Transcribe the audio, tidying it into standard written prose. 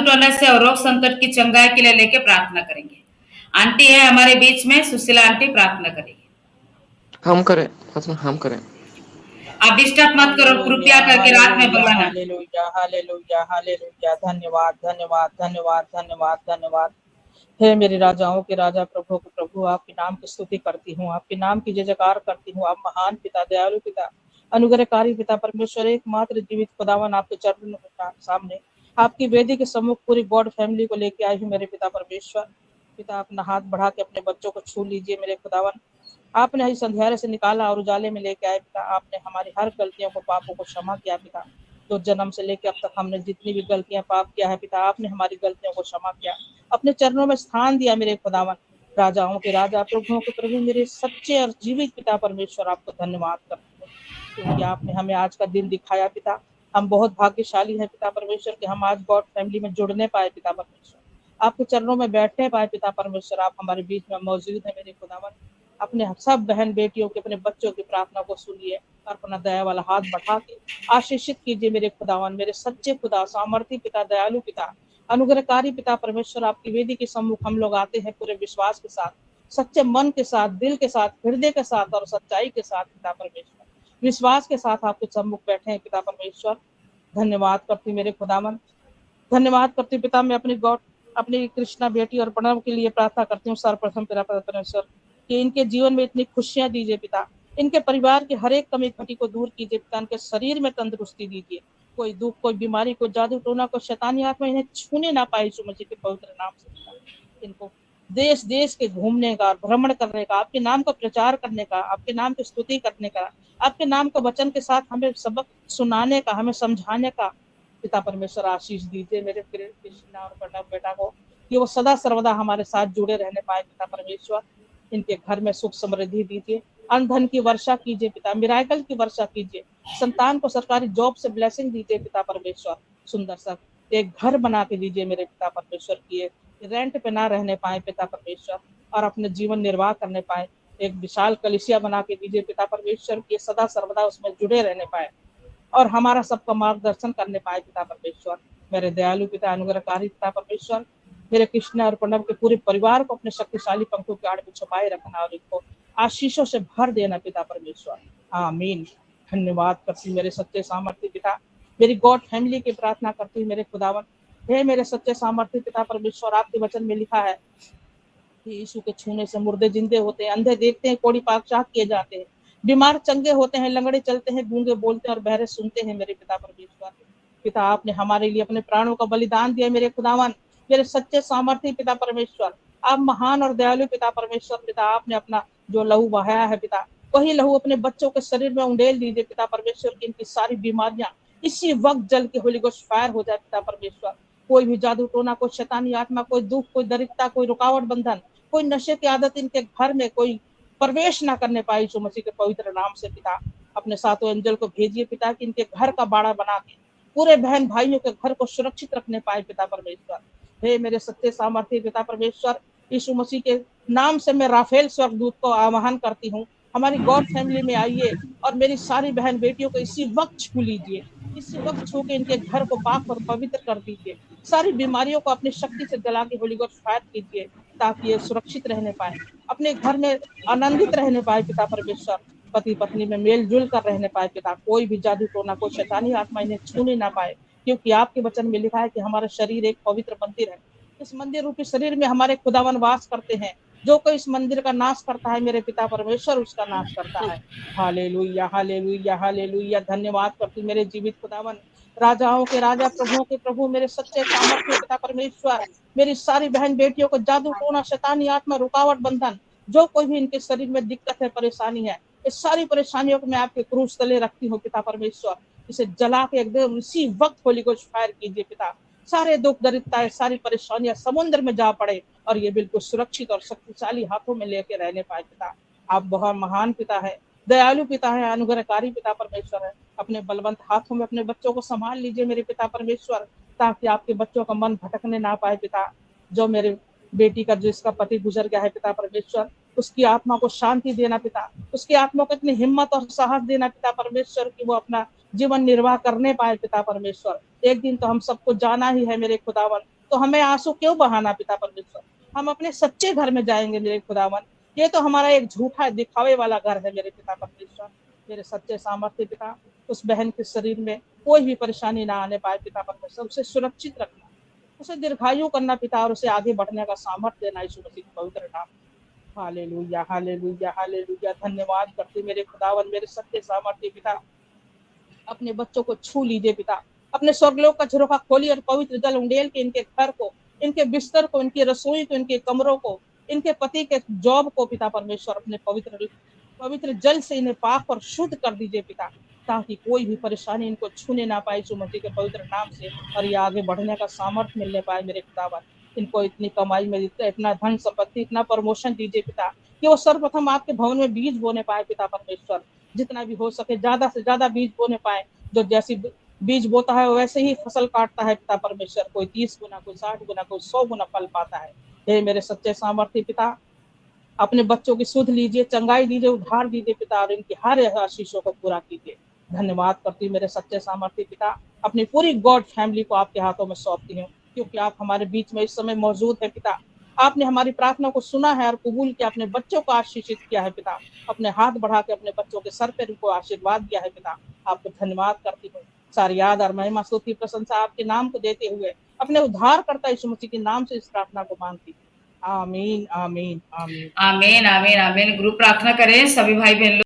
Accident होने से और रोग संकट की चंगाई के लिए लेके प्रार्थना करेंगे। आंटी है हमारे बीच में, सुशीला आंटी प्रार्थना करेगी। हम करें, हम करें। आप डिस्टर्ब मत करो, हालेलुया, कृपया करके रात में हालेलुया, बुलाना। Hallelujah, hallelujah, hallelujah. धन्यवाद, धन्यवाद, धन्यवाद, धन्यवाद, धन्यवाद। हे मेरे राजाओं के राजा, प्रभु के प्रभु, आपके नाम की स्तुति करती हूँ, आपके नाम की जय जयकार करती हूँ। आप महान पिता, दयालु पिता, अनुग्रहकारी पिता, परमेश्वर एकमात्र जीवित खुदावन, आपके चरण के सामने, आपकी वेदी के सम्मुख पूरी गॉड फैमिली को लेके आई हूँ मेरे पिता परमेश्वर। पिता अपना हाथ बढ़ा के अपने बच्चों को छू लीजिए मेरे खुदावन। आपने इस अंधेरे से निकाला और उजाले में लेके आए पिता। आपने हमारी हर गलतियों को, पापों को क्षमा किया पिता। तो जन्म से लेकर अब तक हमने जितनी भी गलतियां पाप किया है पिता, आपने हमारी गलतियों को क्षमा किया, अपने चरणों में स्थान दिया मेरे खुदावन। राजाओं के राजा, प्रभुओं के प्रभु, मेरे सच्चे और जीवित पिता परमेश्वर, आपको धन्यवाद करते हैं क्योंकि आपने हमें आज का दिन दिखाया पिता। हम बहुत भाग्यशाली हैं पिता परमेश्वर कि हम आज गॉड फैमिली में जुड़ने पाए पिता परमेश्वर, आपके चरणों में बैठने पाए पिता परमेश्वर। आप हमारे बीच में मौजूद है मेरे खुदावन। अपने सब बहन बेटियों के, अपने बच्चों की प्रार्थना को सुनिए और अपना दया वाला हाथ बढ़ा के आशीषित कीजिए मेरे खुदावन। मेरे सच्चे खुदा, सामर्थी पिता, दयालु पिता, अनुग्रहकारी पिता परमेश्वर, आपकी वेदी के सम्मुख हम लोग आते हैं पूरे विश्वास के साथ, सच्चे मन के साथ, दिल के साथ, हृदय के साथ और सच्चाई के साथ पिता परमेश्वर, विश्वास के साथ आपके सम्मुख बैठे हैं पिता परमेश्वर। धन्यवाद करती मेरे खुदावन, धन्यवाद करती पिता। मैं अपनी कृष्णा बेटी और प्रणव के लिए प्रार्थना करती हूँ सर्वप्रथम पिता परमेश्वर कि इनके जीवन में इतनी खुशियां दीजिए पिता, इनके परिवार की हर एक कमी घटी को दूर कीजिए पिता, इनके शरीर में तंदुरुस्ती दीजिए, कोई दुख, कोई बीमारी, कोई जादू टोना, कोई शैतानी आत्मा इन्हें छूने ना पाए यीशु मसीह के पवित्र नाम से पिता। इनको देश देश के घूमने का, भ्रमण करने का, आपके नाम का प्रचार करने का, आपके नाम की स्तुति करने का, आपके नाम का वचन के साथ हमें सबक सुनाने का, हमें समझाने का पिता परमेश्वर आशीष दीजिए मेरे कृष्णा और प्रणव बेटा को कि वो सदा सर्वदा हमारे साथ जुड़े रहने पाए पिता परमेश्वर। इनके घर में सुख समृद्धि दीजिए, अनधन की वर्षा कीजिए पिता, मिराकल की वर्षा कीजिए, संतान को सरकारी जॉब से ब्लेसिंग दीजिए पिता परमेश्वर। सुंदर सा एक घर बना के दीजिए मेरे पिता परमेश्वर की, रेंट पे ना रहने पाए पिता परमेश्वर और अपने जीवन निर्वाह करने पाए। एक विशाल कलिसिया बना के दीजिए पिता परमेश्वर की, सदा सर्वदा उसमें जुड़े रहने पाए और हमारा सबका मार्गदर्शन करने पाए पिता परमेश्वर। मेरे दयालु पिता, अनुग्रहकारी पिता परमेश्वर, मेरे कृष्ण और प्रणव के पूरे परिवार को अपने शक्तिशाली पंखों के आड़ में छुपाए रखना और इनको आशीषों से भर देना पिता परमेश्वर। आमीन। धन्यवाद करती मेरे सच्चे सामर्थ्य पिता, मेरी गॉड फैमिली की प्रार्थना करती मेरे खुदावन। हे मेरे सच्चे सामर्थ्य पिता परमेश्वर, आपके वचन में लिखा है कि यीशु के छूने से मुर्दे जिंदे होते हैं, अंधे देखते हैं, कोढ़ी पाक किए जाते हैं, बीमार चंगे होते हैं, लंगड़े चलते हैं, गूंगे बोलते हैं और बहरे सुनते हैं मेरे पिता परमेश्वर। पिता आपने हमारे लिए अपने प्राणों का बलिदान दिया मेरे खुदावन, मेरे सच्चे सामर्थ्य पिता परमेश्वर। आप महान और दयालु पिता परमेश्वर। पिता आपने अपना जो लहू बहाया है पिता, वही लहू अपने बच्चों के शरीर में उंडेल दीजिए पिता परमेश्वर की इनकी सारी बीमारियां इसी वक्त जल के होली गोस्ट फायर हो जाए पिता परमेश्वर। कोई भी जादू टोना, कोई शैतानी आत्मा, कोई दुख, कोई दरिद्रता, कोई रुकावट बंधन, कोई नशे की आदत इनके घर में कोई प्रवेश ना करने पाए यीशु मसीह के पवित्र नाम से पिता। अपने सातों एंजल को भेजिए पिता कि इनके घर का बाड़ा बना के पूरे बहन भाइयों के घर को सुरक्षित रखने पाए पिता परमेश्वर। हे मेरे सच्चे सामर्थ्य पिता परमेश्वर, यीशु मसीह के नाम से मैं राफेल स्वर्गदूत को आह्वान करती हूँ, हमारी गॉड फैमिली में आइए और मेरी सारी बहन बेटियों को इसी वक्त छू लीजिए, इसी वक्त छू के इनके घर को पाक और पवित्र कर दीजिए, सारी बीमारियों को अपनी शक्ति से जला के होली गोस्ट फायर कीजिए ताकि ये सुरक्षित रहने पाए, अपने घर में आनंदित रहने पाए पिता परमेश्वर, पति पत्नी में मेल जुल कर रहने पाए पिता। कोई भी जादू टोना, कोई शैतानी आत्मा इन्हें छूने ना पाए, क्योंकि आपके वचन में लिखा है कि हमारा शरीर एक पवित्र मंदिर है, इस मंदिर रूपी शरीर में हमारे खुदावन वास करते हैं। जो कोई इस मंदिर का नाश करता है मेरे पिता परमेश्वर उसका नाश करता है। Hallelujah, hallelujah, hallelujah. धन्यवाद करती मेरे जीवित खुदावन, राजाओं के राजा, प्रभुओं के प्रभु, मेरे सच्चे सामर्थ्य पिता परमेश्वर। मेरी सारी बहन बेटियों को जादू टोना, शैतानी आत्मा, रुकावट बंधन, जो कोई भी इनके शरीर में दिक्कत है, परेशानी है, इस सारी परेशानियों को मैं आपके क्रूस तले रखती हूँ पिता परमेश्वर। इसे जला के एकदम इसी वक्त होली गोस्ट फायर कीजिए पिता। सारे दुख, दरिद्रताएं, सारी परेशानियां समुद्र में जा पड़े और ये बिल्कुल सुरक्षित और शक्तिशाली हाथों में लेके रहने पाए पिता। आप बहुत महान पिता है, दयालु पिता है, अनुग्रहकारी पिता परमेश्वर है। अपने बलवंत हाथों में अपने बच्चों को संभाल लीजिए मेरे पिता परमेश्वर, ताकि आपके बच्चों का मन भटकने ना पाए पिता। जो मेरे बेटी का, जिसका पति गुजर गया है पिता परमेश्वर, उसकी आत्मा को शांति देना पिता, उसकी आत्मा को इतनी हिम्मत और साहस देना पिता परमेश्वर कि वो अपना जीवन निर्वाह करने पाए पिता परमेश्वर। एक दिन तो हम सबको जाना ही है मेरे खुदावन, तो हमें आंसू क्यों बहाना पिता परमेश्वर। हम अपने सच्चे घर में जाएंगे मेरे खुदावन। ये तो हमारा एक झूठा दिखावे वाला घर है मेरे पिता परमेश्वर। मेरे सच्चे सामर्थ्य पिता, उस बहन के शरीर में कोई भी परेशानी ना आने पाए पिता परमेश्वर। उसे सुरक्षित रखना, उसे दीर्घायु करना पिता, और उसे आगे बढ़ने का सामर्थ्य देना यीशु मसीह के पवित्र नाम। Hallelujah hallelujah hallelujah. धन्यवाद करते मेरे खुदावन, मेरे सत्य सामर्थ्य पिता। अपने बच्चों को छू लीजिए पिता, अपने स्वर्गलोक का झरोखा खोलिए और पवित्र जल उंडेल के इनके घर को, इनके बिस्तर को, इनकी रसोई को, इनके कमरों को, इनके पति के जॉब को पिता परमेश्वर अपने पवित्र पवित्र जल से इन्हें पाक और शुद्ध कर दीजिए पिता, ताकि कोई भी परेशानी इनको छूने ना पाए यीशु मसीह के पवित्र नाम से, और ये आगे बढ़ने का सामर्थ्य मिलने पाए मेरे खुदावन। इनको इतनी कमाई में, इतना धन संपत्ति, इतना प्रमोशन दीजिए पिता, कि वो सर्वप्रथम आपके भवन में बीज बोने पाए पिता परमेश्वर। जितना भी हो सके ज्यादा से ज्यादा बीज बोने पाए। जो जैसी बीज बोता है वैसे ही फसल काटता है पिता परमेश्वर। कोई 30 गुना, कोई 60 गुना, कोई 100 गुना फल पाता है। हे मेरे सच्चे सामर्थ्य पिता, अपने बच्चों की सुध लीजिए, चंगाई दीजिए, उद्धार दीजिए पिता, और इनकी हर आशीषों को पूरा कीजिए। धन्यवाद करती हूँ मेरे सच्चे सामर्थ्य पिता। अपनी पूरी गॉड फैमिली को आपके हाथों में सौंपती हूँ, क्योंकि आप हमारे बीच में इस समय मौजूद है पिता। आपने हमारी प्रार्थना को सुना है और कबूल किया, अपने बच्चों को आशीषित किया है पिता। अपने हाथ बढ़ा के अपने बच्चों के सर पे उनको आशीर्वाद दिया है पिता। आपको धन्यवाद करती हूँ। सारी याद और महिमा, स्तुति, प्रशंसा आपके नाम को देते हुए अपने उद्धार करता यीशु मसीह के नाम से इस प्रार्थना को मांगती हूँ। आमीन आमीन आमीन। आमीन आमीन आमीन। ग्रुप प्रार्थना करें सभी भाई बहन लोग।